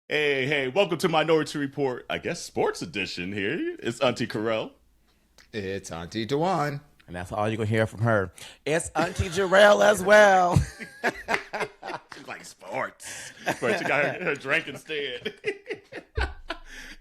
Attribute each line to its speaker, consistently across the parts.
Speaker 1: Hey, welcome to Minority Report, I guess sports edition here. It's Auntie Carell.
Speaker 2: It's Auntie Dewan.
Speaker 3: And that's all you're going to hear from her. It's Auntie Jarrell as well.
Speaker 1: She's like, sports. But she got her drink instead.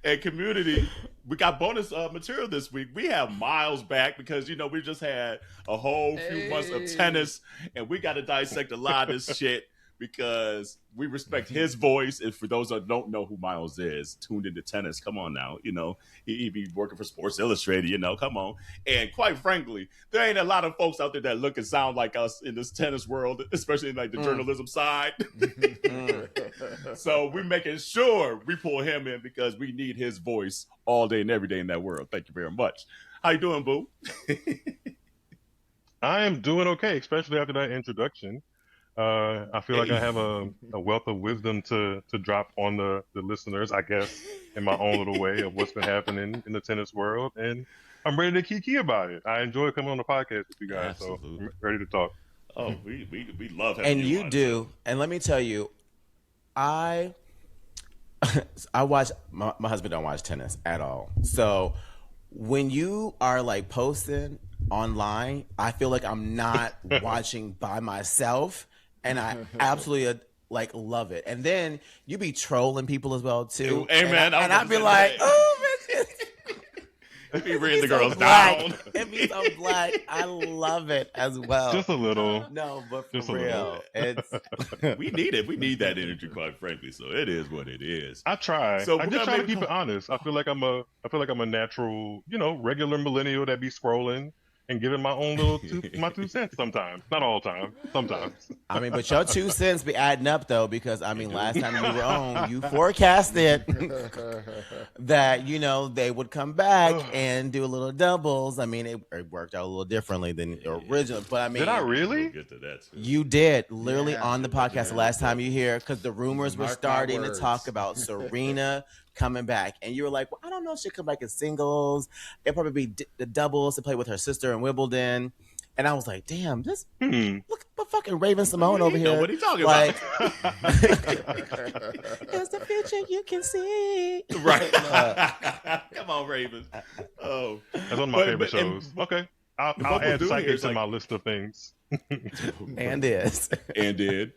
Speaker 1: And Community, we got bonus material this week. We have Myles back because, we just had a whole few months of tennis. And we got to dissect a lot of this shit because we respect his voice. And for those that don't know who Myles is, tuned into tennis, come on now. He be working for Sports Illustrated, come on. And quite frankly, there ain't a lot of folks out there that look and sound like us in this tennis world, especially in like the journalism side. So we're making sure we pull him in because we need his voice all day and every day in that world. Thank you very much. How you doing, boo?
Speaker 4: I am doing okay, especially after that introduction. I feel like I have a wealth of wisdom to drop on the listeners, I guess, in my own little way of what's been happening in the tennis world. And I'm ready to kiki about it. I enjoy coming on the podcast with you guys, Absolutely. So I'm ready to talk.
Speaker 1: Oh, we love having
Speaker 3: you on. Do. And let me tell you, I watch, my husband don't watch tennis at all. So when you are like posting online, I feel like I'm not watching by myself. And I absolutely love it. And then you be trolling people as well too.
Speaker 1: Amen.
Speaker 3: And I'd be like, oh, bitch.
Speaker 1: You be reading the girls down.
Speaker 3: It be so black. I love it as well.
Speaker 4: Just a little.
Speaker 3: No, but for real, it's
Speaker 1: we need it. We need that energy, quite frankly. So it is what it is.
Speaker 4: I try. So I just try to keep it honest. I feel like I'm a natural, regular millennial that be scrolling and giving my own little my 2 cents sometimes. Not all the time. Sometimes.
Speaker 3: I mean, but your 2 cents be adding up, though, because, last time we were on, you forecasted that, they would come back and do a little doubles. I mean, it worked out a little differently than the original. But,
Speaker 4: Did I really?
Speaker 1: We'll get to that too.
Speaker 3: You did. Literally on the podcast the last time you hear, because the rumors were starting to talk about Serena coming back, and you were like, well, I don't know if she'll come back in singles. It'll probably be the doubles to play with her sister in Wimbledon. And I was like, damn, this look at fucking Raven Simone over here.
Speaker 1: What are you talking about?
Speaker 3: It's the future you can see.
Speaker 1: Right. Come on, Raven. Oh,
Speaker 4: that's one of my favorite shows. Okay. I'll add psychic to my list of things.
Speaker 3: And did.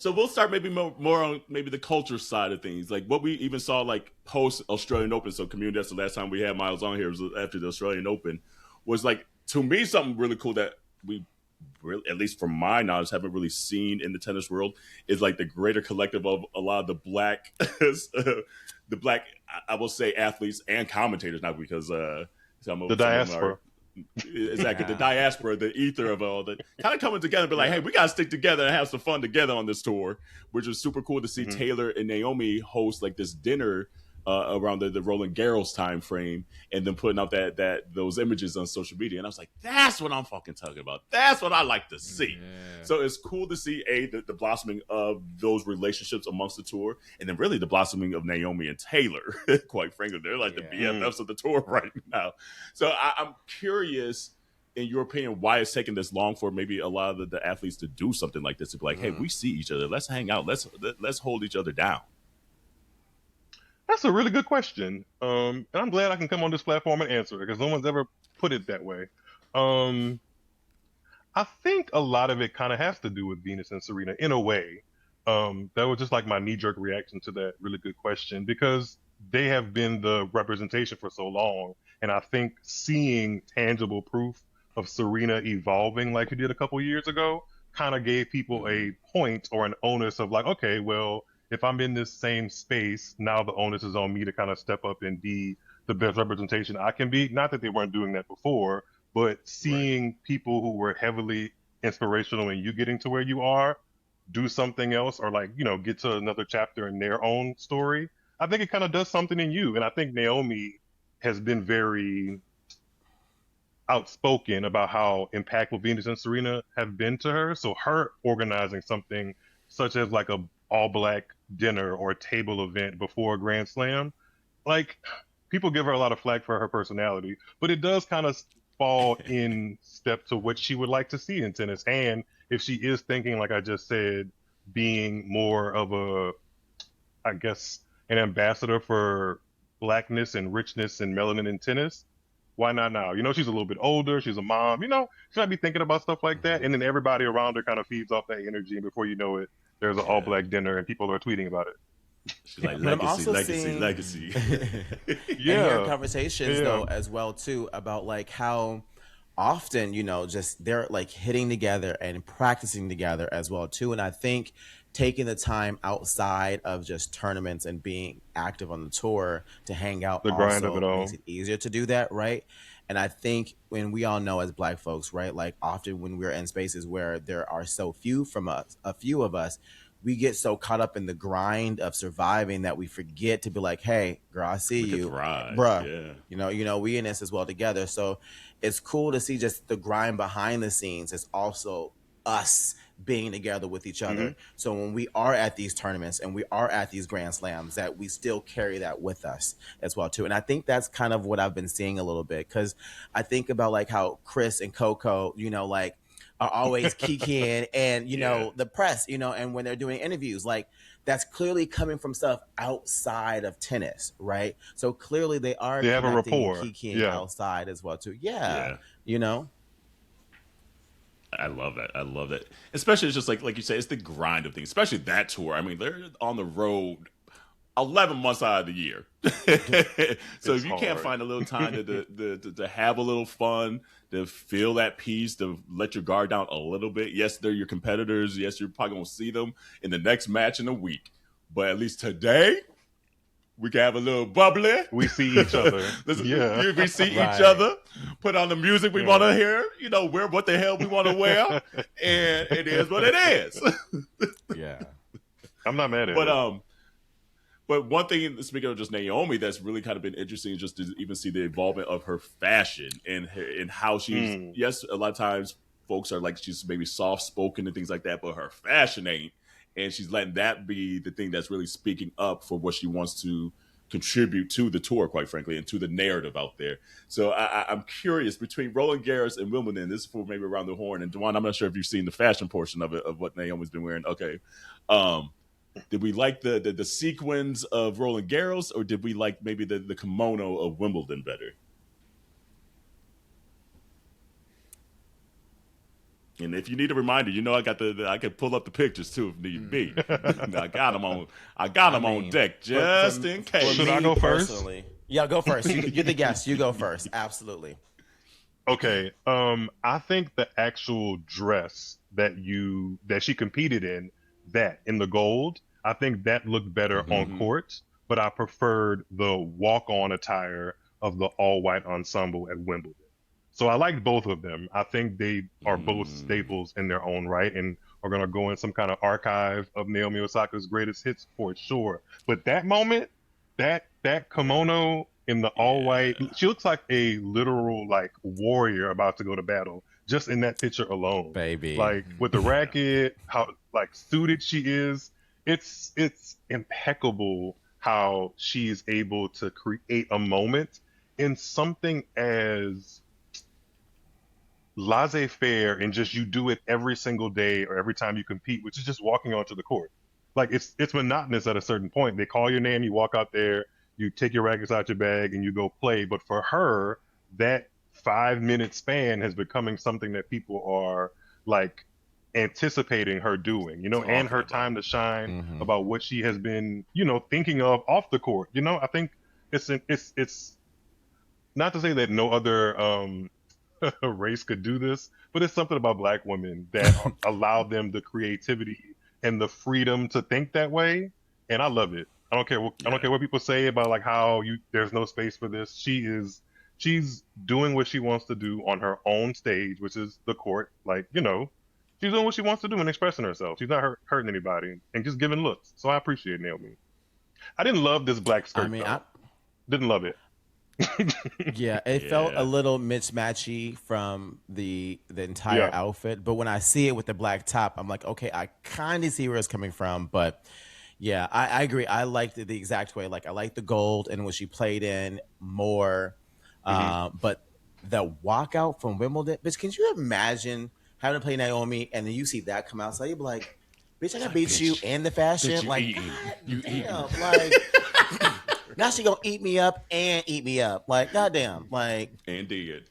Speaker 1: So we'll start maybe more on maybe the culture side of things, like what we even saw like post Australian Open. So Community, that's the last time we had Myles on here, was after the Australian Open, was like, to me, something really cool that we really, at least from my knowledge, haven't really seen in the tennis world is like the greater collective of a lot of the black, I will say, athletes and commentators, not because
Speaker 4: the diaspora.
Speaker 1: Exactly, the diaspora, the ether of all that kind of coming together, but like, hey, we gotta stick together and have some fun together on this tour, which was super cool to see. Taylor and Naomi host like this dinner around the Roland Garros time frame, and then putting out those images on social media, and I was like, that's what I'm fucking talking about. That's what I like to see. Yeah. So it's cool to see the blossoming of those relationships amongst the tour, and then really the blossoming of Naomi and Taylor. Quite frankly, they're like the BFFs of the tour right now. So I'm curious, in your opinion, why it's taking this long for maybe a lot of the athletes to do something like this, to be like, hey, we see each other, let's hang out, let's hold each other down.
Speaker 4: That's a really good question. And I'm glad I can come on this platform and answer it because no one's ever put it that way. I think a lot of it kind of has to do with Venus and Serena in a way. That was just like my knee-jerk reaction to that really good question because they have been the representation for so long. And I think seeing tangible proof of Serena evolving like he did a couple years ago kind of gave people a point or an onus of like, okay, well, if I'm in this same space, now the onus is on me to kind of step up and be the best representation I can be. Not that they weren't doing that before, but seeing people who were heavily inspirational in you getting to where you are, do something else or like, get to another chapter in their own story. I think it kind of does something in you. And I think Naomi has been very outspoken about how impactful Venus and Serena have been to her. So her organizing something such as like a all-black dinner or a table event before a Grand Slam, like people give her a lot of flack for her personality, but it does kind of fall in step to what she would like to see in tennis, and if she is thinking, like I just said, being more of a, I guess, an ambassador for blackness and richness and melanin in tennis, why not now? You know, she's a little bit older. She's a mom. You know, she might be thinking about stuff like that. And then everybody around her kind of feeds off that energy. And before you know it, there's an all-black dinner and people are tweeting about it.
Speaker 1: She's like,
Speaker 3: But I'm
Speaker 1: legacy,
Speaker 3: also
Speaker 1: legacy,
Speaker 3: seeing-
Speaker 1: legacy.
Speaker 3: And hearing conversations though as well too about like how often, you know, just they're like hitting together and practicing together as well too. And I think taking the time outside of just tournaments and being active on the tour to hang out
Speaker 4: The grind of
Speaker 3: also
Speaker 4: it all.
Speaker 3: makes it easier to do that, right? And I think when we all know as Black folks, right, like often when we're in spaces where there are so few from us, a few of us, we get so caught up in the grind of surviving that we forget to be like, hey, girl, I see you,
Speaker 1: thrive.
Speaker 3: bruh.
Speaker 1: Yeah.
Speaker 3: You know, we in this as well together. So it's cool to see just the grind behind the scenes. It's also us being together with each other. So when we are at these tournaments and we are at these Grand Slams, that we still carry that with us as well too. And I think that's kind of what I've been seeing a little bit, because I think about like how Chris and Coco, you know, like are always kikiing and, you know, the press, you know, and when they're doing interviews, like that's clearly coming from stuff outside of tennis, right? So clearly they are
Speaker 4: They have a
Speaker 3: connecting and
Speaker 4: rapport.
Speaker 3: kikiing outside as well too. Yeah. You know?
Speaker 1: I love that. I love that. Especially it's just like you say, it's the grind of things, especially that tour. I mean, they're on the road 11 months out of the year. So if you can't find a little time to have a little fun, to feel that peace, to let your guard down a little bit. Yes, they're your competitors. Yes, you're probably going to see them in the next match in a week. But at least today, we can have a little bubbly.
Speaker 4: We see each other.
Speaker 1: We see each other. Put on the music we want to hear. You know, wear what the hell we want to wear, and it is what it is.
Speaker 3: Yeah,
Speaker 4: I'm not mad at it.
Speaker 1: But one thing, speaking of just Naomi, that's really kind of been interesting, just to even see the involvement of her fashion and how she's. Yes, a lot of times folks are like she's maybe soft spoken and things like that, but her fashion ain't. And she's letting that be the thing that's really speaking up for what she wants to contribute to the tour, quite frankly, and to the narrative out there. So I'm curious, between Roland Garros and Wimbledon, this is for maybe around the horn. And Dewan, I'm not sure if you've seen the fashion portion of it, of what Naomi's been wearing. Okay. Did we like the sequins of Roland Garros, or did we like maybe the kimono of Wimbledon better? And if you need a reminder, you know I can pull up the pictures too if need be. I got them on deck just in case.
Speaker 4: Should I go first?
Speaker 3: Yeah, go first. You're the guest. You go first. Absolutely.
Speaker 4: Okay. I think the actual dress that she competed in, in the gold, I think that looked better on court, but I preferred the walk-on attire of the all-white ensemble at Wimbledon. So I liked both of them. I think they are both staples in their own right and are going to go in some kind of archive of Naomi Osaka's greatest hits for sure. But that moment, that kimono in the all white, she looks like a literal like warrior about to go to battle just in that picture alone.
Speaker 3: Baby.
Speaker 4: Like with the racket, how like suited she is. It's impeccable how she is able to create a moment in something as laissez-faire and just you do it every single day or every time you compete, which is just walking onto the court. Like it's monotonous at a certain point. They call your name, you walk out there, you take your rackets out your bag and you go play. But for her, that 5-minute span has becoming something that people are like anticipating her doing, you know, and her time to shine about what she has been, you know, thinking of off the court. You know, I think it's not to say that no other race could do this, but it's something about Black women that allow them the creativity and the freedom to think that way, and I love it. I don't care what people say about like how there's no space for this. She's doing what she wants to do on her own stage, which is the court. Like, you know, she's doing what she wants to do and expressing herself. She's not hurting anybody and just giving looks. So I appreciate Naomi. I didn't love this black skirt. Didn't love it.
Speaker 3: Yeah, it felt a little mismatchy from the entire outfit, but when I see it with the black top, I'm like, okay, I kind of see where it's coming from. But yeah, I agree. I liked it the exact way. Like I like the gold and what she played in more. But the walkout from Wimbledon, bitch, can you imagine having to play Naomi, and then you see that come out, so you be like, bitch, I gotta beat you in the fashion. Like, damn, like, now she gonna eat me up and eat me up. Like, goddamn, like,
Speaker 1: and did.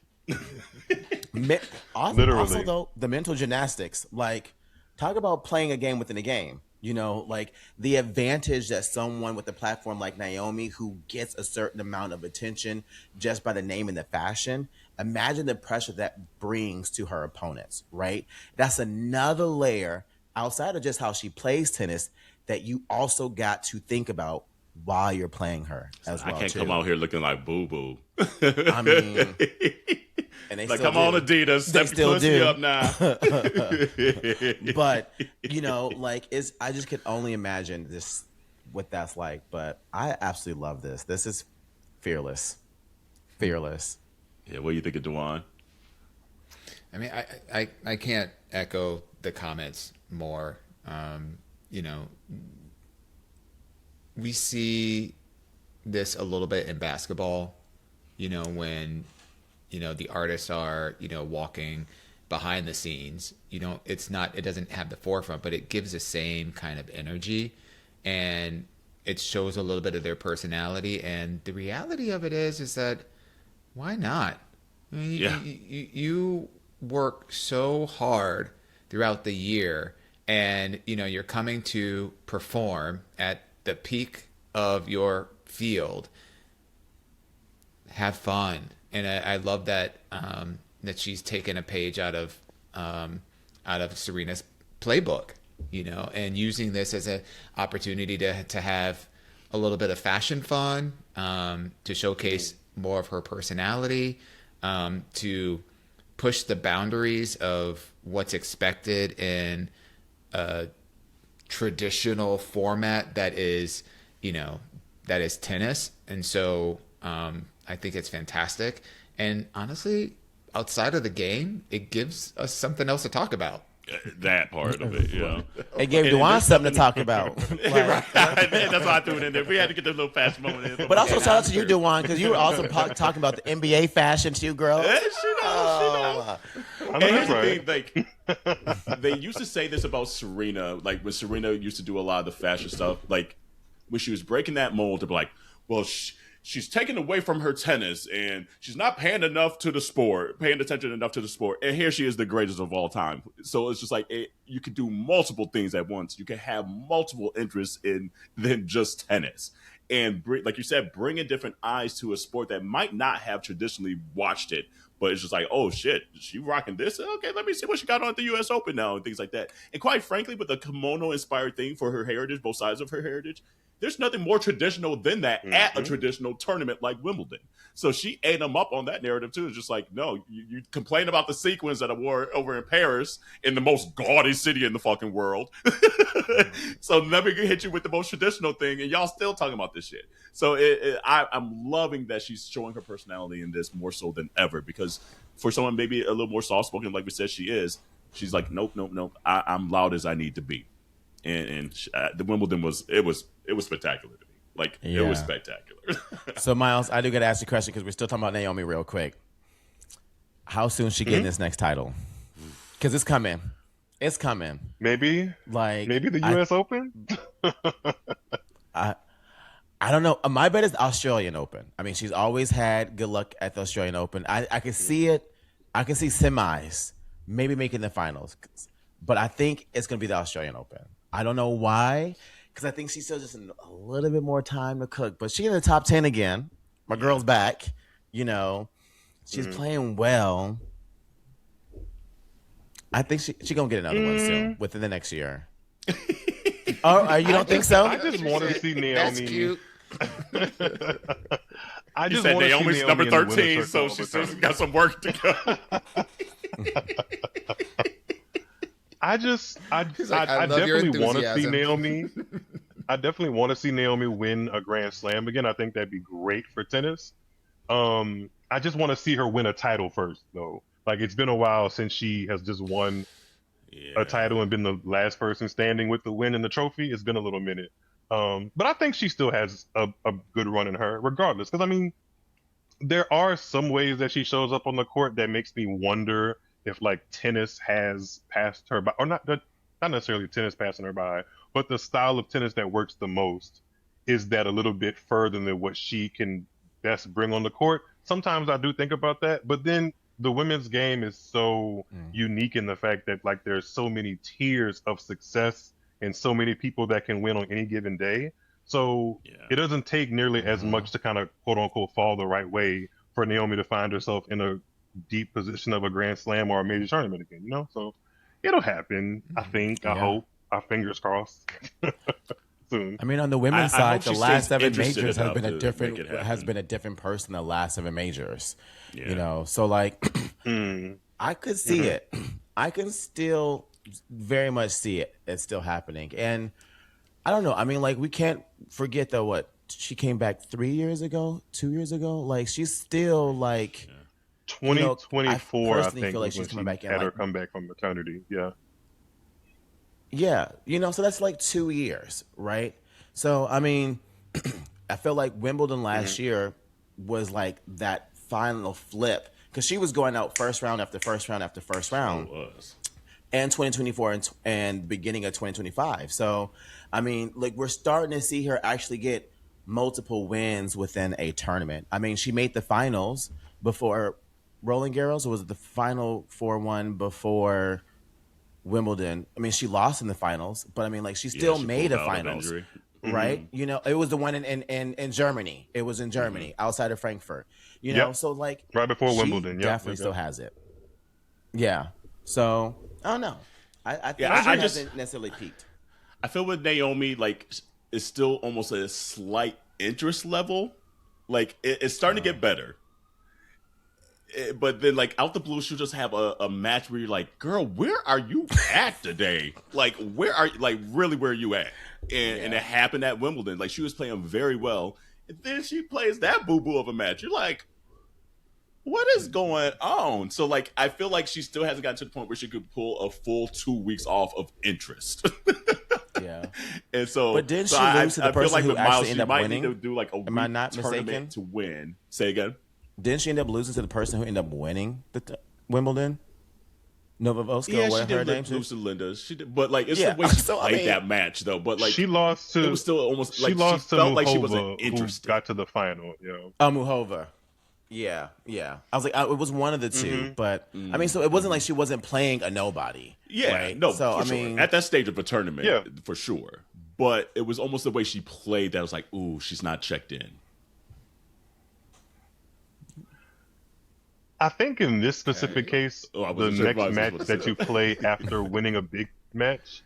Speaker 3: Also, though, the mental gymnastics, like, talk about playing a game within a game. You know, like the advantage that someone with a platform like Naomi, who gets a certain amount of attention just by the name and the fashion, imagine the pressure that brings to her opponents, right? That's another layer outside of just how she plays tennis that you also got to think about while you're playing her as well.
Speaker 1: I can't come out here looking like boo boo.
Speaker 3: I mean, and they
Speaker 1: like,
Speaker 3: still
Speaker 1: come on,
Speaker 3: do.
Speaker 1: Adidas, step your pussy up now.
Speaker 3: But you know, like, I just could only imagine what that's like. But I absolutely love this. This is fearless.
Speaker 1: Yeah, what do you think of Dewan?
Speaker 2: I mean, I can't echo the comments more. You know, we see this a little bit in basketball, you know, when, you know, the artists are, you know, walking behind the scenes. You know, it doesn't have the forefront, but it gives the same kind of energy, and it shows a little bit of their personality. And the reality of it is that why not? I mean, you work so hard throughout the year, and, you know, you're coming to perform at the peak of your field. Have fun. And I love that that she's taken a page out of Serena's playbook, you know, and using this as an opportunity to have a little bit of fashion fun, to showcase more of her personality, to push the boundaries of what's expected in a traditional format that is, you know, that is tennis. And so I think it's fantastic. And honestly, outside of the game, it gives us something else to talk about.
Speaker 1: That part of it, you know.
Speaker 3: It gave Dewan something to talk about.
Speaker 1: Right. That's why I threw it in there. We had to get the little fashion moment in.
Speaker 3: But also shout out to you, Dewan, because you were also talking about the NBA fashion too, girl.
Speaker 1: Yeah, she knows. And here's the thing, like, they used to say this about Serena, like when Serena used to do a lot of the fashion stuff, like when she was breaking that mold, to be like, well, she's taken away from her tennis and she's not paying attention enough to the sport. And here she is, the greatest of all time. So it's just like, you could do multiple things at once. You can have multiple interests than just tennis. And like you said, bringing different eyes to a sport that might not have traditionally watched it, but it's just like, oh shit, she rocking this? Okay, let me see what she got on at the US Open now and things like that. And quite frankly, with the kimono inspired thing for her heritage, both sides of her heritage, there's nothing more traditional than that at a traditional tournament like Wimbledon. So she ate them up on that narrative too. It's just like, no, you complain about the sequins that I wore over in Paris, in the most gaudy city in the fucking world. So let me hit you with the most traditional thing, and y'all still talking about this shit. So I'm loving that she's showing her personality in this more so than ever, because for someone maybe a little more soft spoken, like we said she is, she's like, nope. I'm loud as I need to be. And the Wimbledon was spectacular to me. Like, it was spectacular.
Speaker 3: So, Myles, I do got to ask you a question because we're still talking about Naomi real quick. How soon is she getting this next title? Because it's coming. It's coming.
Speaker 4: Maybe the U.S. Open?
Speaker 3: I don't know. My bet is the Australian Open. I mean, she's always had good luck at the Australian Open. I can see it. I can see semis, maybe making the finals. But I think it's going to be the Australian Open. I don't know why, because I think she's still just a little bit more time to cook. But she's in the top 10 again. My girl's back. You know, she's playing well. I think she's going to get another one soon, within the next year. Oh, you don't think so?
Speaker 4: I just want to see Naomi.
Speaker 2: That's cute.
Speaker 4: I
Speaker 1: You
Speaker 4: just
Speaker 1: said
Speaker 4: want to see
Speaker 1: Naomi's
Speaker 4: Naomi
Speaker 1: number
Speaker 4: in the winner's
Speaker 1: 13,
Speaker 4: circle
Speaker 1: so
Speaker 4: all
Speaker 1: she
Speaker 4: the
Speaker 1: still
Speaker 4: time.
Speaker 1: got some work to go.
Speaker 4: I
Speaker 2: I love your
Speaker 4: definitely want to see
Speaker 2: enthusiasm.
Speaker 4: Naomi. I definitely want to see Naomi win a Grand Slam again. I think that'd be great for tennis. I just want to see her win a title first, though. Like, it's been a while since she has just won a title and been the last person standing with the win and the trophy. It's been a little minute. But I think she still has a good run in her, regardless. Because, I mean, there are some ways that she shows up on the court that makes me wonder if like tennis has passed her by, or not necessarily tennis passing her by, but the style of tennis that works the most is that a little bit further than what she can best bring on the court. Sometimes I do think about that, but then the women's game is so unique in the fact that like there's so many tiers of success and so many people that can win on any given day. So it doesn't take nearly as much to kind of quote unquote fall the right way for Naomi to find herself in a deep position of a Grand Slam or a major tournament again, you know? So it'll happen, I think, I hope, our fingers crossed. Soon.
Speaker 3: I mean, on the women's side, the last 7 majors
Speaker 1: has
Speaker 3: been a different person the last 7 majors. Yeah. You know, so like I could see it. I can still very much see it. It's still happening. And I don't know. I mean, like, we can't forget that she came back 3 years ago, 2 years ago. Like, she's still like
Speaker 4: 2024, I think,
Speaker 3: feel like she's coming back in,
Speaker 4: had her come back from maternity. Yeah.
Speaker 3: Yeah, you know, so that's like 2 years, right? So, I mean, I feel like Wimbledon last year was like that final flip because she was going out first round after first round after first round.
Speaker 1: It was.
Speaker 3: And 2024 and beginning of 2025. So, I mean, like we're starting to see her actually get multiple wins within a tournament. I mean, she made the finals before Roland Garros, or was it the final 4-1 before Wimbledon? I mean, she lost in the finals, but I mean, like she still made a finals, right? You know, it was the one in Germany. It was in Germany, outside of Frankfurt. You know, so like
Speaker 4: right before Wimbledon,
Speaker 3: definitely still has it. Yeah. So I don't know. I think she hasn't necessarily peaked.
Speaker 1: I feel with Naomi, like it's still almost a slight interest level. Like it's starting to get better. But then, like, out the blue, she'll just have a match where you're like, girl, where are you at today? Like, where are you at? And it happened at Wimbledon. Like, she was playing very well. And then she plays that boo-boo of a match. You're like, what is going on? So, like, I feel like she still hasn't gotten to the point where she could pull a full 2 weeks off of interest.
Speaker 3: Yeah.
Speaker 1: And so,
Speaker 3: but didn't she lose to the person who actually ended up winning?
Speaker 1: Need to do, like, a
Speaker 3: Am I not mistaken?
Speaker 1: Tournament to win. Say again.
Speaker 3: Didn't she end up losing to the person who ended up winning the Wimbledon? Novovoska,
Speaker 1: yeah,
Speaker 3: or
Speaker 1: she
Speaker 3: her
Speaker 1: did
Speaker 3: name?
Speaker 1: lose to Linda. She did, but like it's the way she played that match, though. But like
Speaker 4: she lost to,
Speaker 1: it was still almost like
Speaker 4: she lost
Speaker 1: she
Speaker 4: to
Speaker 1: felt
Speaker 4: Muhova,
Speaker 1: like she wasn't interested.
Speaker 4: Who got to the final, you know.
Speaker 3: Muhova. Yeah. I was like, it was one of the two, but I mean, so it wasn't like she wasn't playing a nobody.
Speaker 1: Yeah,
Speaker 3: right?
Speaker 1: no.
Speaker 3: So I
Speaker 1: sure.
Speaker 3: mean,
Speaker 1: at that stage of a tournament, for sure. But it was almost the way she played that I was like, ooh, she's not checked in.
Speaker 4: I think in this specific case, the next match that you play after winning a big match,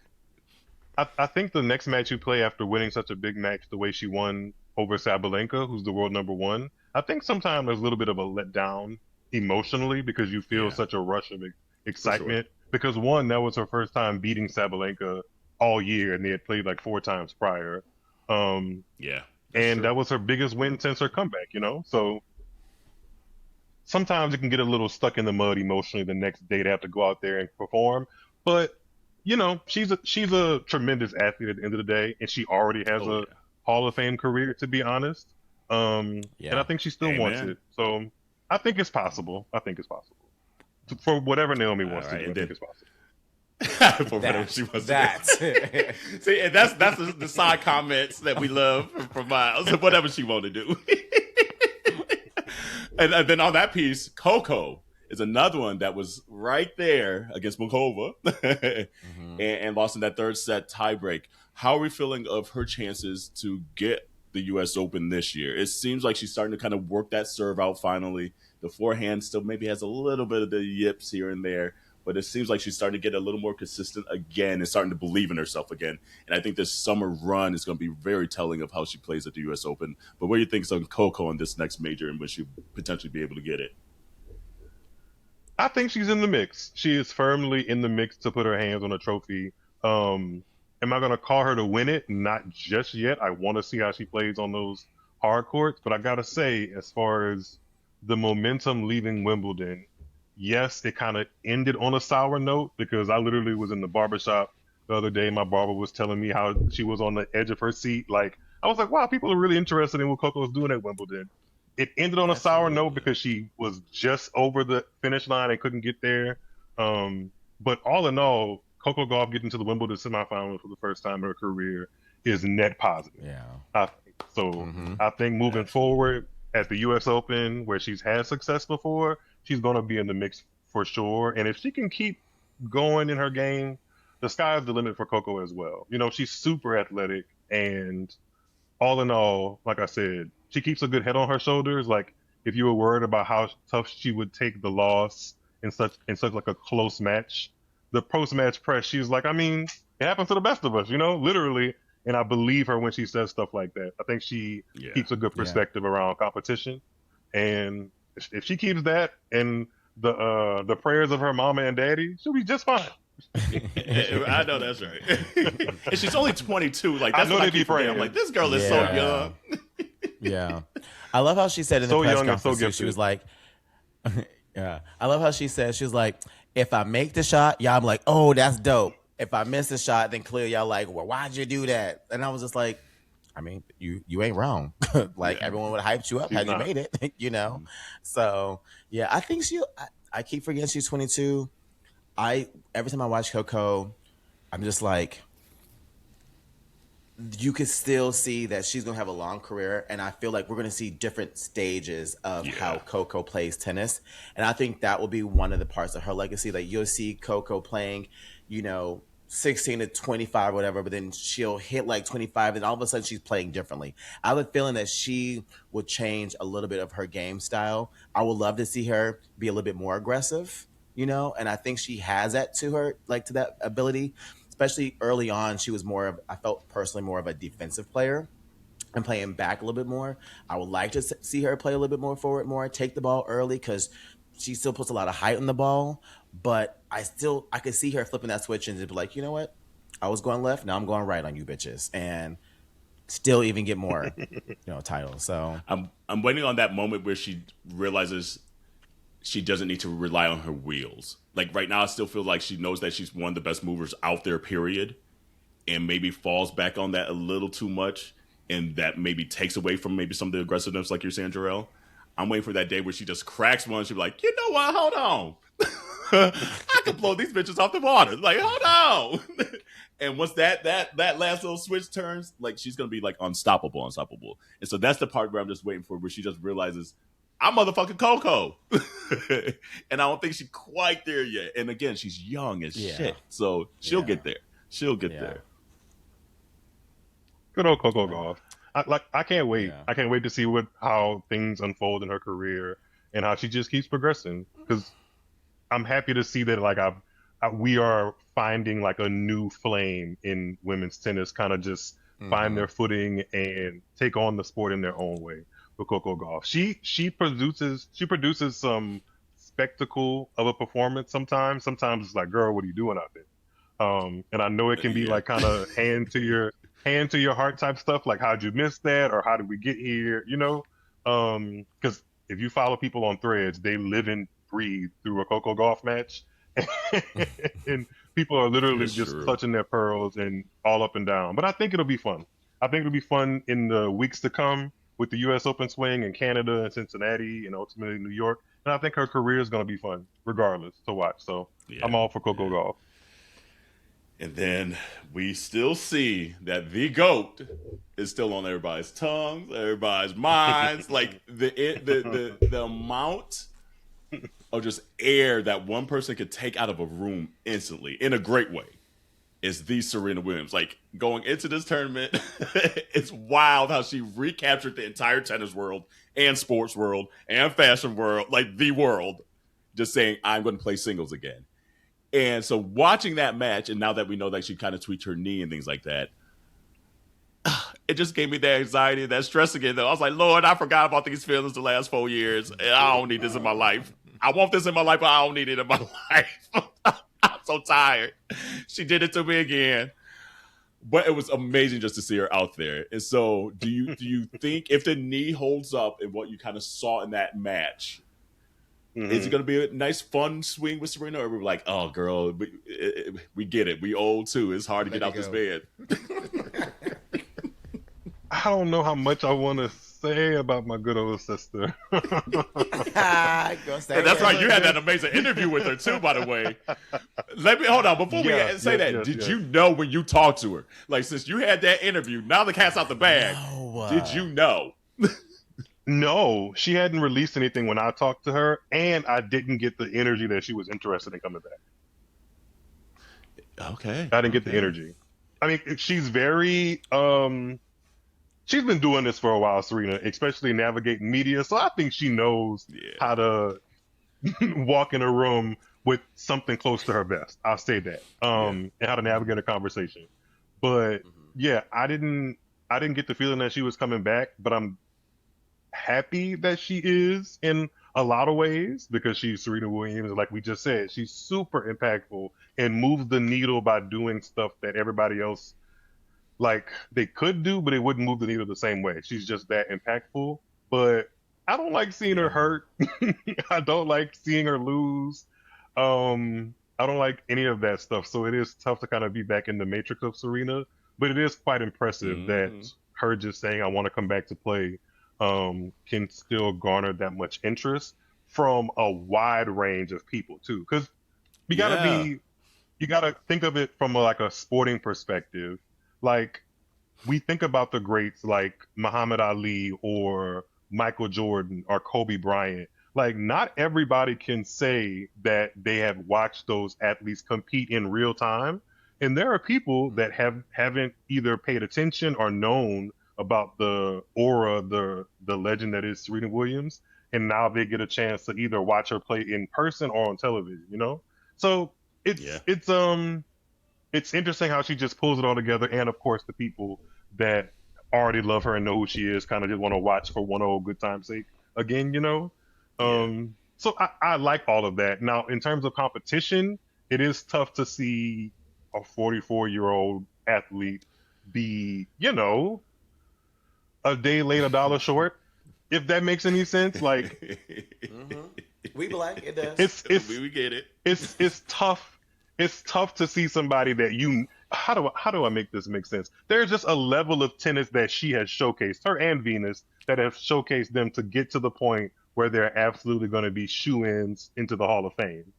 Speaker 4: I think the next match you play after winning such a big match, the way she won over Sabalenka, who's the world number one, I think sometimes there's a little bit of a letdown emotionally because you feel such a rush of excitement. Because one, that was her first time beating Sabalenka all year, and they had played like 4 times prior. And that was her biggest win since her comeback, you know? So sometimes it can get a little stuck in the mud emotionally the next day to have to go out there and perform. But, you know, she's a tremendous athlete at the end of the day, and she already has a Hall of Fame career, to be honest. And I think she still wants it. So I think it's possible. For whatever Naomi wants to do, I think it's possible.
Speaker 1: For whatever she wants to do. See, and that's the side comments that we love from Myles. Whatever she want to do. And then on that piece, Coco is another one that was right there against Muhova and lost in that third set tiebreak. How are we feeling of her chances to get the U.S. Open this year? It seems like she's starting to kind of work that serve out finally. The forehand still maybe has a little bit of the yips here and there, but it seems like she's starting to get a little more consistent again and starting to believe in herself again. And I think this summer run is going to be very telling of how she plays at the U.S. Open. But what do you think on Coco in this next major and when she'll potentially be able to get it?
Speaker 4: I think she's in the mix. She is firmly in the mix to put her hands on a trophy. Am I going to call her to win it? Not just yet. I want to see how she plays on those hard courts. But I got to say, as far as the momentum leaving Wimbledon, yes, it kind of ended on a sour note because I literally was in the barbershop the other day. My barber was telling me how she was on the edge of her seat. Like, I was like, wow, people are really interested in what Coco's doing at Wimbledon. It ended on a sour note because she was just over the finish line and couldn't get there. But all in all, Coco Gauff getting to the Wimbledon semifinals for the first time in her career is net positive.
Speaker 3: Yeah.
Speaker 4: I think moving forward at the U.S. Open, where she's had success before, she's going to be in the mix for sure. And if she can keep going in her game, the sky's the limit for Coco as well. You know, she's super athletic, and all in all, like I said, she keeps a good head on her shoulders. Like, if you were worried about how tough she would take the loss in such like a close match, the post match press, she's like, I mean, it happens to the best of us, you know, literally. And I believe her when she says stuff like that. I think she keeps a good perspective around competition, and if she keeps that and the prayers of her mama and daddy, she'll be just fine.
Speaker 1: I know that's right. And she's only 22. Like, that's
Speaker 4: I know
Speaker 1: what I
Speaker 4: they be
Speaker 1: keep forgetting.
Speaker 4: praying.
Speaker 1: I'm like, this girl is so young.
Speaker 3: Yeah. I love how she said in the
Speaker 4: So
Speaker 3: press
Speaker 4: young and so
Speaker 3: conference,
Speaker 4: gifted.
Speaker 3: she was like, yeah. I love how she said, she was like, if I make the shot, y'all, I'm like, oh, that's dope. If I miss the shot, then clearly y'all like, well, why'd you do that? And I was just like, I mean, you ain't wrong. Like, everyone would have hyped you up had you made it, you know? So, yeah, I think I keep forgetting she's 22. Every time I watch Coco, I'm just like, you could still see that she's going to have a long career. And I feel like we're going to see different stages of how Coco plays tennis. And I think that will be one of the parts of her legacy. Like, you'll see Coco playing, you know, 16 to 25 or whatever, but then she'll hit like 25 and all of a sudden she's playing differently. I have a feeling that she will change a little bit of her game style. I would love to see her be a little bit more aggressive, you know, and I think she has that to her, like, to that ability. Especially early on, she was I felt personally more of a defensive player and playing back a little bit more. I would like to see her play a little bit more forward, more take the ball early, because she still puts a lot of height on the ball. But I could see her flipping that switch and just be like, you know what? I was going left, now I'm going right on you bitches, and still even get more, titles. So
Speaker 1: I'm waiting on that moment where she realizes she doesn't need to rely on her wheels. Like, right now, I still feel like she knows that she's one of the best movers out there, period, and maybe falls back on that a little too much, and that maybe takes away from maybe some of the aggressiveness, like you're saying, Jarrell. I'm waiting for that day where she just cracks one. She'll be like, you know what? Hold on. I can blow these bitches off the water. Like, hold on. And once that last little switch turns, like, she's going to be, like, unstoppable. And so that's the part where I'm just waiting for, where she just realizes, I'm motherfucking Coco. And I don't think she's quite there yet. And again, she's young as shit. So she'll get there. She'll get there.
Speaker 4: Good old Coco Gauff. I can't wait. I can't wait to see how things unfold in her career and how she just keeps progressing. Because I'm happy to see that, like, we are finding, like, a new flame in women's tennis, kind of just find their footing and take on the sport in their own way. With Coco Gauff, she produces some spectacle of a performance sometimes. Sometimes it's like, girl, what are you doing out there? And I know it can be like kind of hand to your heart type stuff, like, how'd you miss that, or how did we get here, you know? Because if you follow people on Threads, they live and breathe through a Coco Gauff match, and people are literally just clutching their pearls and all up and down. But I think it'll be fun. I think it'll be fun in the weeks to come, with the U.S. Open swing in Canada and Cincinnati and ultimately New York. And I think her career is going to be fun, regardless, to watch. So I'm all for Coco Gauff.
Speaker 1: And then we still see that the GOAT is still on everybody's tongues, everybody's minds. Like, the amount of just air that one person could take out of a room instantly, in a great way, is the Serena Williams. Like, going into this tournament, it's wild how she recaptured the entire tennis world and sports world and fashion world, like the world, just saying, I'm going to play singles again. And so watching that match, and now that we know that she kind of tweaked her knee and things like that, it just gave me that anxiety, that stress again, though. I was like, Lord, I forgot about these feelings the last 4 years. I don't need this in my life. I want this in my life, but I don't need it in my life. I'm so tired. She did it to me again. But it was amazing just to see her out there. And so do you think, if the knee holds up in what you kind of saw in that match, is it going to be a nice, fun swing with Serena? Or we're like, oh, girl, we get it. We old, too. It's hard to get out this bed.
Speaker 4: I don't know how much I want to say about my good old sister.
Speaker 3: Go say
Speaker 1: And that's
Speaker 3: it.
Speaker 1: right. You had that amazing interview with her too, by the way. Let me hold on before we say that. Did you know when you talked to her? Like, since you had that interview, now the cat's out the bag.
Speaker 3: No.
Speaker 1: Did you know?
Speaker 4: No, she hadn't released anything when I talked to her, and I didn't get the energy that she was interested in coming back.
Speaker 1: Okay.
Speaker 4: I didn't get the energy. I mean, she's very she's been doing this for a while, Serena, especially navigating media. So I think she knows how to walk in a room with something close to her best. I'll say that. And how to navigate a conversation. But yeah, I didn't get the feeling that she was coming back, but I'm happy that she is in a lot of ways because she's Serena Williams. Like we just said, she's super impactful and moves the needle by doing stuff that everybody else like they could do, but it wouldn't move the needle the same way. She's just that impactful. But I don't like seeing her hurt. I don't like seeing her lose. I don't like any of that stuff. So it is tough to kind of be back in the matrix of Serena. But it is quite impressive that her just saying I want to come back to play can still garner that much interest from a wide range of people too. Because you gotta think of it from a sporting perspective. Like we think about the greats like Muhammad Ali or Michael Jordan or Kobe Bryant. Like not everybody can say that they have watched those athletes compete in real time. And there are people that haven't either paid attention or known about the aura, the legend that is Serena Williams, and now they get a chance to either watch her play in person or on television, you know? So it's interesting how she just pulls it all together, and of course the people that already love her and know who she is kind of just want to watch for one old good time's sake again, you know? So I like all of that. Now, in terms of competition, it is tough to see a 44-year-old athlete be, you know, a day late, a dollar short, if that makes any sense. Like,
Speaker 3: we black, it does.
Speaker 1: We get it.
Speaker 4: It's tough. It's tough to see somebody that how do I make this make sense? There's just a level of tennis that she has showcased, her and Venus, that have showcased them to get to the point where they're absolutely going to be shoo-ins into the Hall of Fame.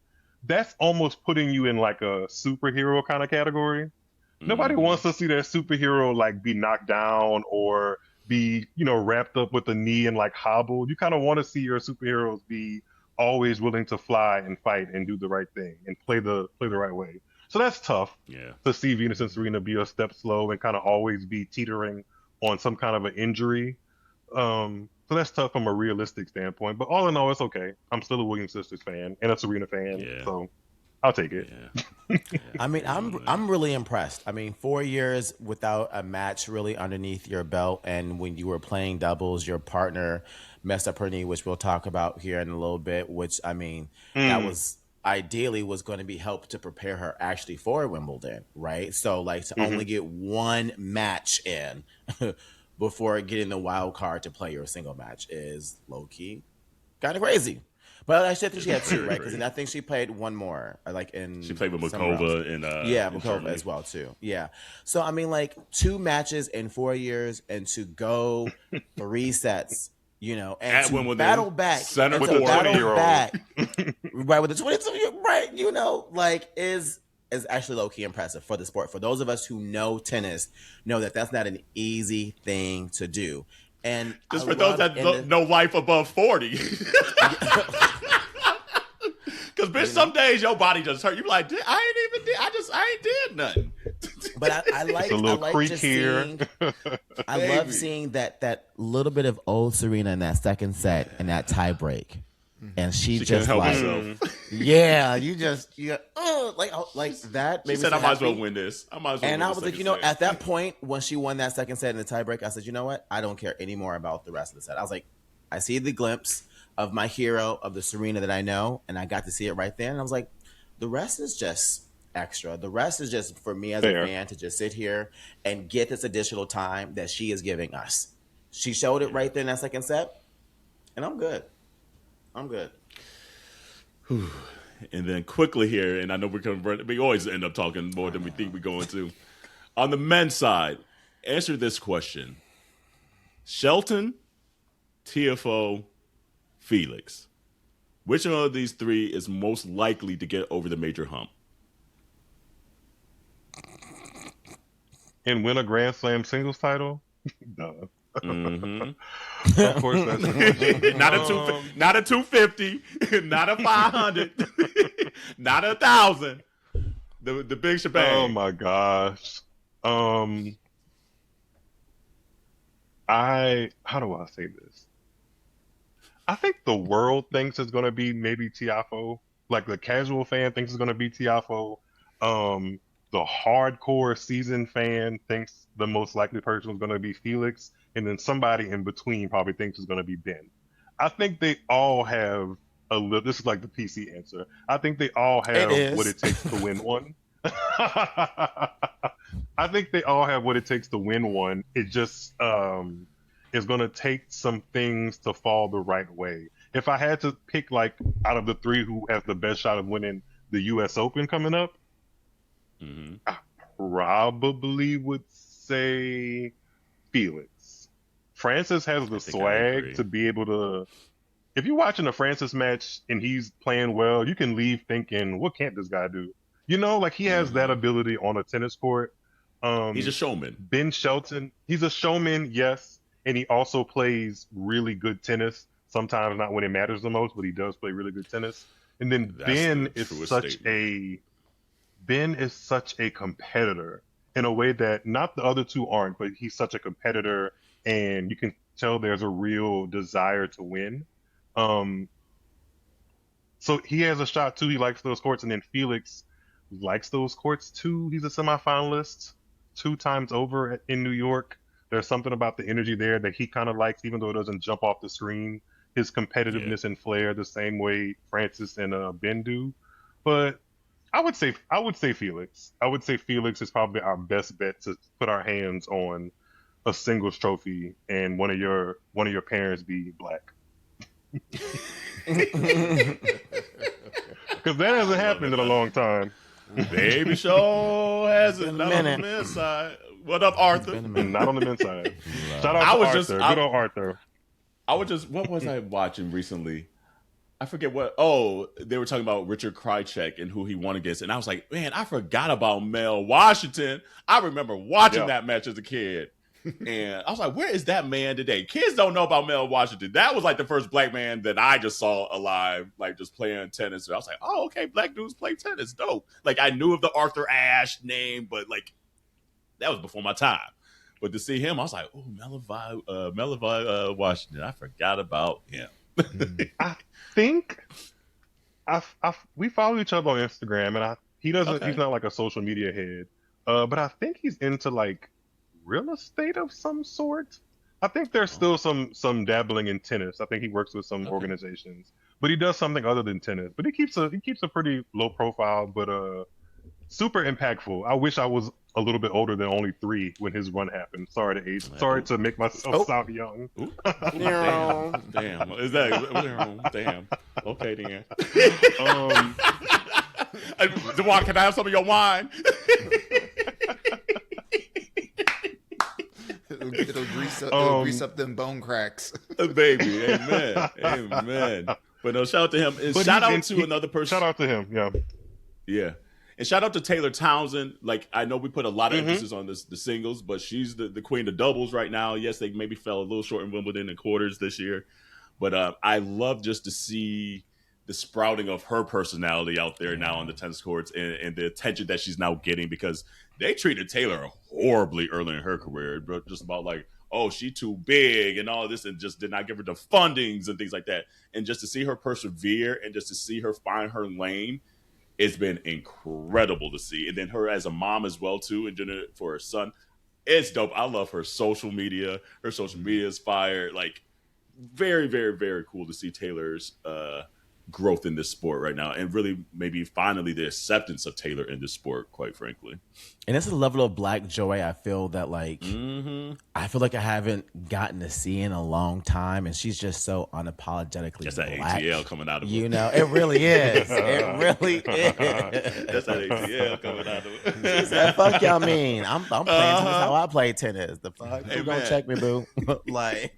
Speaker 4: That's almost putting you in like a superhero kind of category. Nobody wants to see their superhero like be knocked down or be, you know, wrapped up with a knee and like hobbled. You kind of want to see your superheroes be always willing to fly and fight and do the right thing and play the right way. So that's tough to see Venus and Serena be a step slow and kind of always be teetering on some kind of an injury. So that's tough from a realistic standpoint. But all in all, it's okay. I'm still a Williams sisters fan and a Serena fan, so I'll take it.
Speaker 3: I mean, I'm really impressed. I mean, 4 years without a match really underneath your belt, and when you were playing doubles, your partner messed up her knee, which we'll talk about here in a little bit. Which I mean, that was ideally was going to be helped to prepare her actually for Wimbledon, right? So like to only get one match in before getting the wild card to play your single match is low key kind of crazy. But I think she had two, right? Because I think she played one more, like in
Speaker 1: she played with Makova and
Speaker 3: Makova as well too. Yeah. So I mean, like 2 matches in 4 years, and to go 3 sets, you know, and
Speaker 1: at
Speaker 3: to
Speaker 1: Wimbledon,
Speaker 3: battle back,
Speaker 1: center
Speaker 3: with
Speaker 1: court,
Speaker 3: the 20-year-old, right? With the 22, right? You know, like is actually low key impressive for the sport. For those of us who know tennis, know that that's not an easy thing to do. And
Speaker 1: just for those that know life above 40. Because bitch, some days your body just hurt. You be like, I ain't did nothing.
Speaker 3: But I like just seeing, I love seeing that little bit of old Serena in that second set and that tie break. And she just
Speaker 1: help
Speaker 3: like,
Speaker 1: herself.
Speaker 3: Yeah, like that.
Speaker 1: She said, I might as well win this. I might as well.
Speaker 3: And I was like, you know, at that point when she won that second set in the tiebreak, I said, you know what? I don't care anymore about the rest of the set. I was like, I see the glimpse of my hero, of the Serena that I know, and I got to see it right there. And I was like, the rest is just extra. The rest is just for me as a fan to just sit here and get this additional time that she is giving us. She showed it right there in that second set, and I'm good.
Speaker 1: And then quickly here, and I know we always end up talking more than we think we're going to. On the men's side, answer this question. Shelton Tiafoe, Felix. Which one of these three is most likely to get over the major hump?
Speaker 4: And win a Grand Slam singles title? No.
Speaker 1: Mm-hmm.
Speaker 4: Of course, that's the question.
Speaker 1: Not a 250, not a 500, not 1,000. The big shebang.
Speaker 4: Oh my gosh. How do I say this? I think the world thinks it's gonna be maybe Tiafoe. Like the casual fan thinks it's gonna be Tiafoe. The hardcore seasoned fan thinks the most likely person is gonna be Felix, and then somebody in between probably thinks it's gonna be Ben. I think they all have a little. This is like the PC answer. I think they all have what it takes to win one. I think they all have what it takes to win one. It just is going to take some things to fall the right way. If I had to pick, like, out of the three who has the best shot of winning the U.S. Open coming up, I probably would say Felix. Francis has the swag to be able to. If you're watching a Francis match and he's playing well, you can leave thinking, what can't this guy do? You know, like he has that ability on a tennis court.
Speaker 1: He's a showman.
Speaker 4: Ben Shelton, he's a showman, yes, and he also plays really good tennis. Sometimes not when it matters the most, but he does play really good tennis. And then Ben is such a competitor in a way that not the other two aren't, but he's such a competitor, and you can tell there's a real desire to win. So he has a shot too. He likes those courts, and then Felix likes those courts too. He's a semifinalist 2 times over in New York. There's something about the energy there that he kind of likes, even though it doesn't jump off the screen. His competitiveness and flair, the same way Francis and Ben do. But I would say Felix. I would say Felix is probably our best bet to put our hands on a singles trophy, and one of your parents be black. Because that hasn't happened in a long time.
Speaker 1: Baby show hasn't. Not on the men's side. What up, Arthur?
Speaker 4: Not on the men's side. Shout out to Arthur. Good old Arthur.
Speaker 1: What was I watching recently? I forget what. Oh, they were talking about Richard Krajicek and who he won against. And I was like, man, I forgot about Mel Washington. I remember watching that match as a kid. And I was like, where is that man today? Kids don't know about Mel Washington. That was like the first black man that I just saw alive, like just playing tennis. So I was like, oh, okay, black dudes play tennis. Dope. Like I knew of the Arthur Ashe name, but like that was before my time. But to see him, I was like, oh, Melvin Washington. I forgot about him.
Speaker 4: I think we follow each other on Instagram, and he's not like a social media head, but I think he's into like real estate of some sort. I think there's still some dabbling in tennis. I think he works with some organizations, but he does something other than tennis. But he keeps a pretty low profile, but super impactful. I wish I was a little bit older than only 3 when his run happened. Sorry to age. Sorry to make myself sound young.
Speaker 1: Damn. Is that damn? Okay then. Dewan, can I have some of your wine?
Speaker 2: It'll grease up them bone cracks.
Speaker 1: Baby, amen. But no, shout out to him. And shout out to another person.
Speaker 4: Shout out to him,
Speaker 1: yeah. And shout out to Taylor Townsend. Like, I know we put a lot of emphasis on the singles, but she's the queen of doubles right now. Yes, they maybe fell a little short in Wimbledon in quarters this year. But I love just to see the sprouting of her personality out there now on the tennis courts and the attention that she's now getting, because they treated Taylor horribly early in her career. Just about like, oh, she too big and all of this, and just did not give her the fundings and things like that. And just to see her persevere and just to see her find her lane, it's been incredible to see. And then her as a mom as well, too, and doing it for her son. It's dope. I love her social media. Her social media is fire. Like, very, very, very cool to see Taylor's growth in this sport right now, and really maybe finally the acceptance of Taylor in this sport, quite frankly.
Speaker 3: And it's a level of black joy I feel that like I feel like I haven't gotten to see in a long time, and she's just so unapologetically
Speaker 1: just that
Speaker 3: black.
Speaker 1: ATL coming out of her.
Speaker 3: You know, it really is. It really is.
Speaker 1: That's that ATL coming out of her.
Speaker 3: She said, "Fuck y'all mean? I'm playing tennis how I play tennis. The fuck? You gonna check me, boo?" Like.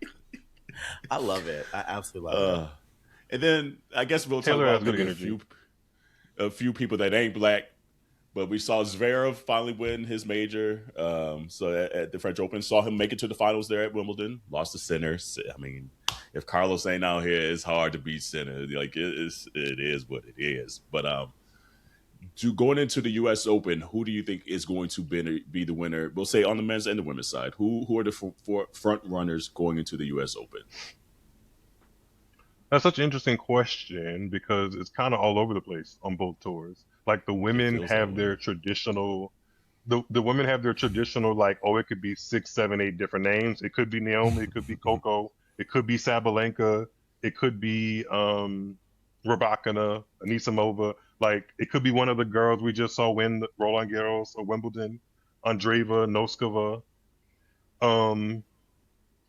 Speaker 3: I love it. I absolutely love it.
Speaker 1: And then I guess we'll talk
Speaker 4: Taylor
Speaker 1: about
Speaker 4: has good
Speaker 1: maybe
Speaker 4: energy.
Speaker 1: a few people that ain't black. But we saw Zverev finally win his major. So at the French Open, saw him make it to the finals there at Wimbledon. Lost to Sinner. I mean, if Carlos ain't out here, it's hard to beat Sinner. Like it is what it is. But going into the U.S. Open, who do you think is going to be the winner? We'll say on the men's and the women's side. Who are the four front runners going into the U.S. Open?
Speaker 4: That's such an interesting question because it's kind of all over the place on both tours. Like the women have their traditional, the women have their traditional, like, oh, it could be 6, 7, 8 different names. It could be Naomi, it could be Coco, it could be Sabalenka, it could be Rybakina, Anisimova. Like it could be one of the girls we just saw win Roland Garros or Wimbledon, Andreeva, Noskova.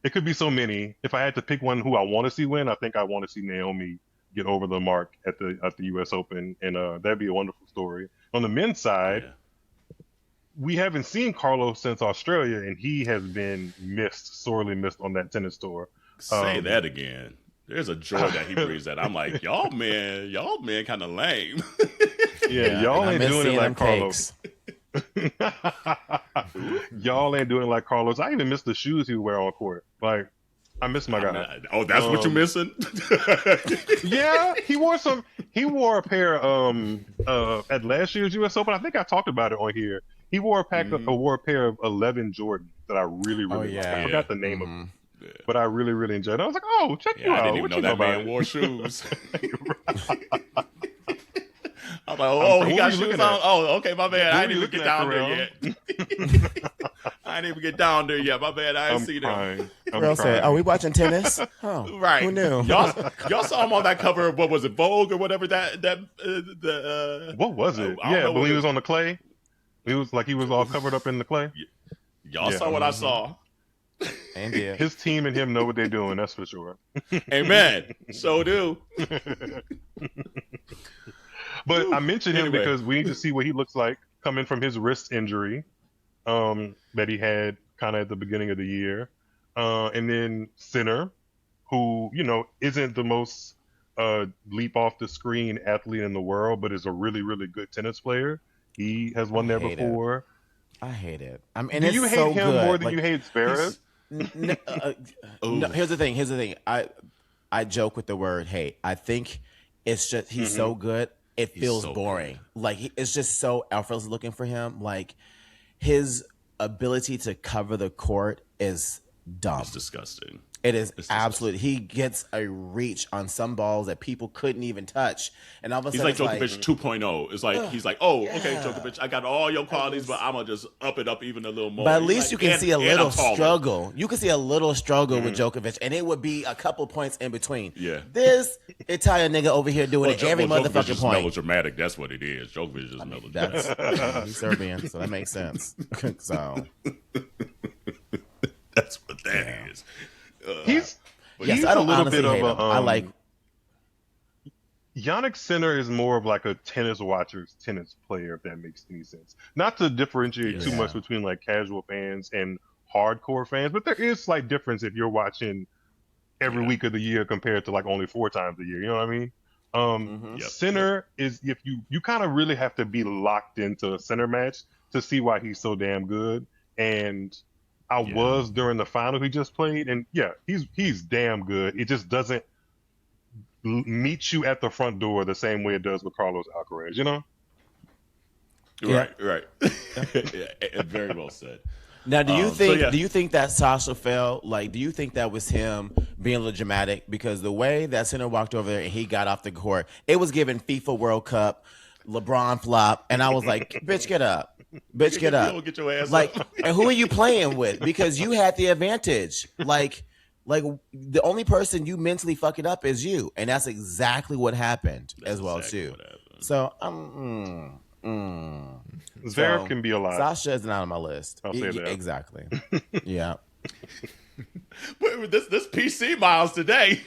Speaker 4: It could be so many. If I had to pick one who I want to see win, I think I want to see Naomi get over the mark at the U.S. Open, and that'd be a wonderful story. On the men's side, we haven't seen Carlos since Australia, and he has been sorely missed on that tennis tour.
Speaker 1: Say that again. There's a joy that he brings that I'm like, y'all man kind of lame.
Speaker 4: Yeah, y'all ain't doing it like Carlos. Y'all ain't doing it like Carlos. I even miss the shoes he would wear on court. Like, I miss my guy.
Speaker 1: Oh, that's what you're missing?
Speaker 4: Yeah, he wore a pair at last year's US Open. I think I talked about it on here. He wore a pair of 11 Jordan that I really liked. I forgot the name of them. Yeah. But I really, really enjoyed it. I was like, oh, check you out.
Speaker 1: I didn't even know that man wore shoes. I was like, oh, he got shoes on? Oh, okay, my bad. I didn't even get down there yet. I didn't even get down there yet. My bad. I didn't see them.
Speaker 3: Real said, are we watching tennis? Oh,
Speaker 1: right.
Speaker 3: Who knew?
Speaker 1: Y'all saw him on that cover of, what was it, Vogue or whatever
Speaker 4: what was it? Yeah, but he was on the clay. He was all covered up in the clay.
Speaker 1: Y'all saw what I saw.
Speaker 3: And yeah.
Speaker 4: His team and him know what they're doing, that's for sure.
Speaker 1: Amen. So do.
Speaker 4: But I mentioned him because we need to see what he looks like coming from his wrist injury that he had kind of at the beginning of the year. And then Sinner, who, isn't the most leap off the screen athlete in the world, but is a really, really good tennis player. He has won there before.
Speaker 3: I hate it. I mean,
Speaker 4: do you hate him more than you hate Zverev?
Speaker 3: No, here's the thing. I joke with the word hate. I think it's just he's so good. It feels so boring. Good. Like it's just so effortless looking for him. Like his ability to cover the court is dumb.
Speaker 1: It's disgusting.
Speaker 3: It is absolutely. He gets a reach on some balls that people couldn't even touch, and all of a sudden
Speaker 1: he's like Djokovic 2.0. It's like he's like, okay, Djokovic, I got all your qualities, but I'm gonna just up it up even a little more.
Speaker 3: But at least you can see a little struggle. You can see a little struggle with Djokovic, and it would be a couple points in between.
Speaker 1: Yeah,
Speaker 3: this Italian nigga over here doing it every motherfucking point.
Speaker 1: Melodramatic. That's what it is. Djokovic is melodramatic.
Speaker 3: He's Serbian, so that makes sense. So
Speaker 1: that's what that is.
Speaker 4: He's
Speaker 3: I don't
Speaker 4: a little
Speaker 3: bit
Speaker 4: of
Speaker 3: hate him. I like
Speaker 4: Janick Sinner is more of like a tennis watcher's tennis player, if that makes any sense. Not to differentiate too much between like casual fans and hardcore fans, but there is slight difference if you're watching every week of the year compared to like only 4 times a year. You know what I mean? Sinner is, if you kind of really have to be locked into a Sinner match to see why he's so damn good. And I was during the final he just played, and he's damn good. It just doesn't meet you at the front door the same way it does with Carlos Alcaraz, you know?
Speaker 1: Right. Very well said.
Speaker 3: Now, do you think that Sasha fell? Like, do you think that was him being a little dramatic? Because the way that Sinner walked over there and he got off the court, it was giving FIFA World Cup, LeBron flop, and I was like, bitch, get up. Bitch, get up.
Speaker 1: Get your ass
Speaker 3: like,
Speaker 1: up.
Speaker 3: And who are you playing with? Because you had the advantage. Like the only person you mentally fuck it up is you, and that's exactly what happened as well too. So
Speaker 4: Zverev can be a lot.
Speaker 3: Sasha is not on my list.
Speaker 4: I'll say that.
Speaker 3: Exactly. Yeah.
Speaker 1: But this PC Myles today.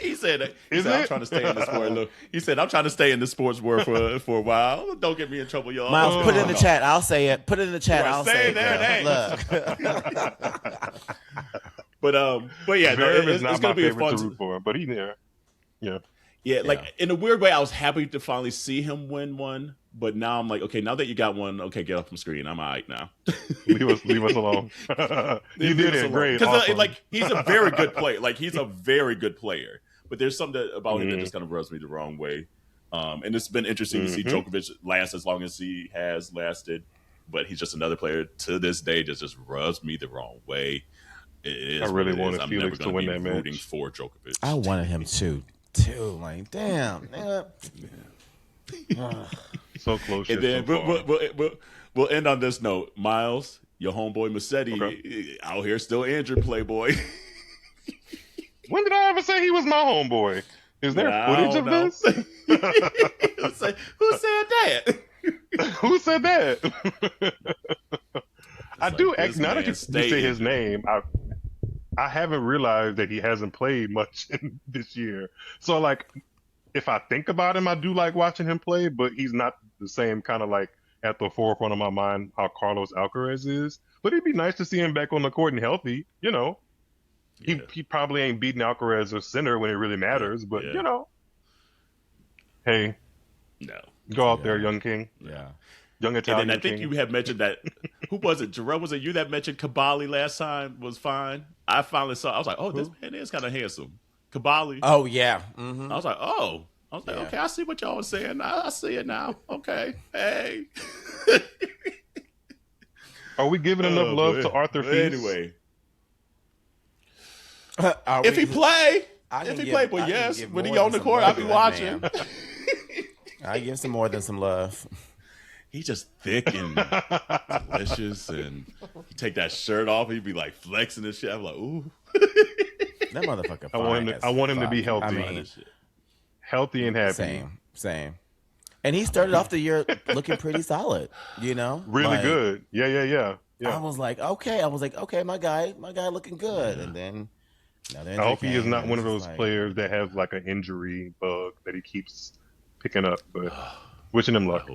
Speaker 1: He said I'm trying to stay in this sport. He said I'm trying to stay in the sports world for a while. Don't get me in trouble, y'all.
Speaker 3: Myles, put it in the chat. I'll say it. Put it in the chat. I'll say it.
Speaker 1: Look. but yeah, no,
Speaker 4: Zverev is
Speaker 1: it's
Speaker 4: not
Speaker 1: gonna
Speaker 4: my
Speaker 1: be a
Speaker 4: favorite
Speaker 1: fun.
Speaker 4: to root for, but he's there. Yeah.
Speaker 1: Yeah, like in a weird way, I was happy to finally see him win one, but now I'm like, okay, now that you got one, okay, get off the screen. I'm all right now.
Speaker 4: leave us alone. You did it, great,
Speaker 1: because
Speaker 4: awesome.
Speaker 1: like he's a very good player. Like he's a very good player, but there's something about him that just kind of rubs me the wrong way. And it's been interesting to see Djokovic last as long as he has lasted, but he's just another player to this day that just rubs me the wrong way.
Speaker 4: I really wanted Felix to win that match.
Speaker 1: Rooting for Djokovic.
Speaker 3: I wanted him too. Like, damn.
Speaker 4: So close.
Speaker 1: And then we'll end on this note. Myles, your homeboy Musetti out here still injured, Playboy.
Speaker 4: When did I ever say he was my homeboy? Is there footage of this?
Speaker 1: Who said that?
Speaker 4: Who said that? I do. Now that you say his name, I haven't realized that he hasn't played much this year. So, like, if I think about him, I do like watching him play, but he's not the same kind of like at the forefront of my mind how Carlos Alcaraz is. But it'd be nice to see him back on the court and healthy. You know, he probably ain't beating Alcaraz or center when it really matters, but you know, hey, go out there, young king.
Speaker 3: Yeah.
Speaker 4: Young Italian.
Speaker 1: And then I think you had mentioned that. Who was it? Jarrell, was it you that mentioned Kabali last time was fine? I finally saw. I was like, oh, this man is kind of handsome. Kabali.
Speaker 3: Oh yeah. Mm-hmm.
Speaker 1: I was like, oh. I was like, okay, I see what y'all was saying. I see it now. Okay, hey.
Speaker 4: Are we giving enough love to Arthur Feast?
Speaker 1: Anyway, if he play, but yes, when he on the court, I'll be watching.
Speaker 3: I give some more than some love.
Speaker 1: He's just thick and delicious, and he take that shirt off, he'd be like flexing and shit. I'm like, ooh,
Speaker 3: that motherfucker.
Speaker 4: I want him to be healthy. I mean, healthy and happy.
Speaker 3: Same. And he started off the year looking pretty solid. You know,
Speaker 4: really good. Yeah.
Speaker 3: I was like, okay, my guy looking good, and then.
Speaker 4: I hope he is not one of those players that have like an injury bug that he keeps picking up, but. Wishing him luck.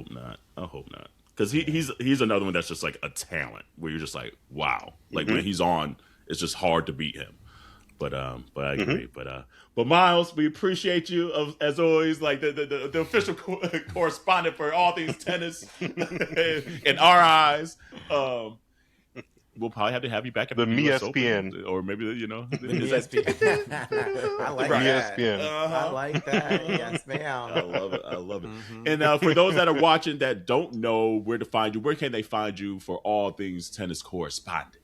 Speaker 1: I hope not. Because he's another one that's just like a talent where you're just like, wow. Like when he's on, it's just hard to beat him. But I agree. But Myles, we appreciate you as always, like the official correspondent for all things tennis in our eyes. We'll probably have to have you back at
Speaker 4: the
Speaker 1: ESPN, or maybe the
Speaker 3: ESPN. I like that.
Speaker 4: ESPN.
Speaker 3: I like that. Yes, ma'am.
Speaker 1: I love it. And for those that are watching that don't know where to find you, where can they find you for all things tennis correspondent?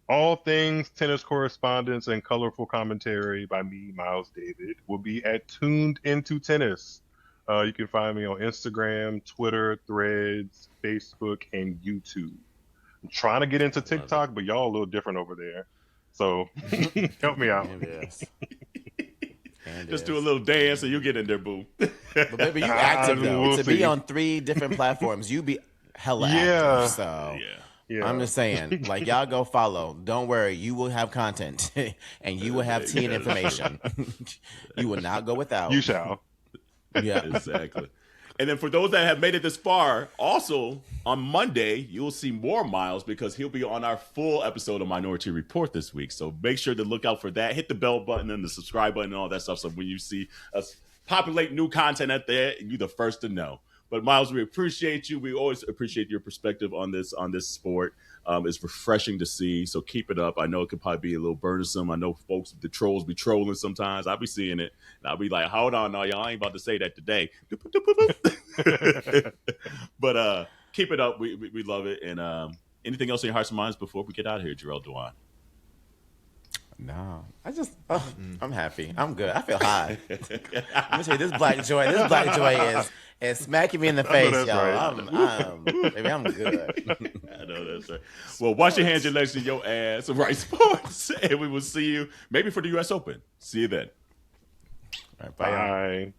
Speaker 4: All things tennis correspondence and colorful commentary by me, Myles David, will be at Tuned Into Tennis. You can find me on Instagram, Twitter, Threads, Facebook, and YouTube. I'm trying to get into TikTok, but y'all a little different over there. So help me out.
Speaker 1: Just do a little dance and you get in there, boo.
Speaker 3: But baby, you active though. To be on 3 different platforms, you be hella active. So I'm just saying, like, y'all go follow. Don't worry, you will have content and you will have tea and information. You will not go without.
Speaker 4: You shall.
Speaker 3: Yeah,
Speaker 1: exactly. And then for those that have made it this far, also on Monday, you'll see more Myles because he'll be on our full episode of Minority Report this week. So make sure to look out for that. Hit the bell button and the subscribe button and all that stuff. So when you see us populate new content out there, you're the first to know. But Myles, we appreciate you. We always appreciate your perspective on this sport. It's refreshing to see. So keep it up. I know it could probably be a little burdensome. I know folks, the trolls be trolling sometimes. I'll be seeing it. And I'll be like, hold on, no, y'all ain't about to say that today. But keep it up. We love it. And anything else in your hearts and minds before we get out of here, Jarrell Dewan?
Speaker 3: No, I'm happy. I'm good. I feel high. Let me tell you, this black joy is smacking me in the face, y'all.
Speaker 1: Right.
Speaker 3: Baby, I'm good.
Speaker 1: I know that's right. Well, wash your hands, your legs, and your ass. Right, sports. And we will see you maybe for the U.S. Open. See you then.
Speaker 3: All right, bye.
Speaker 4: Bye.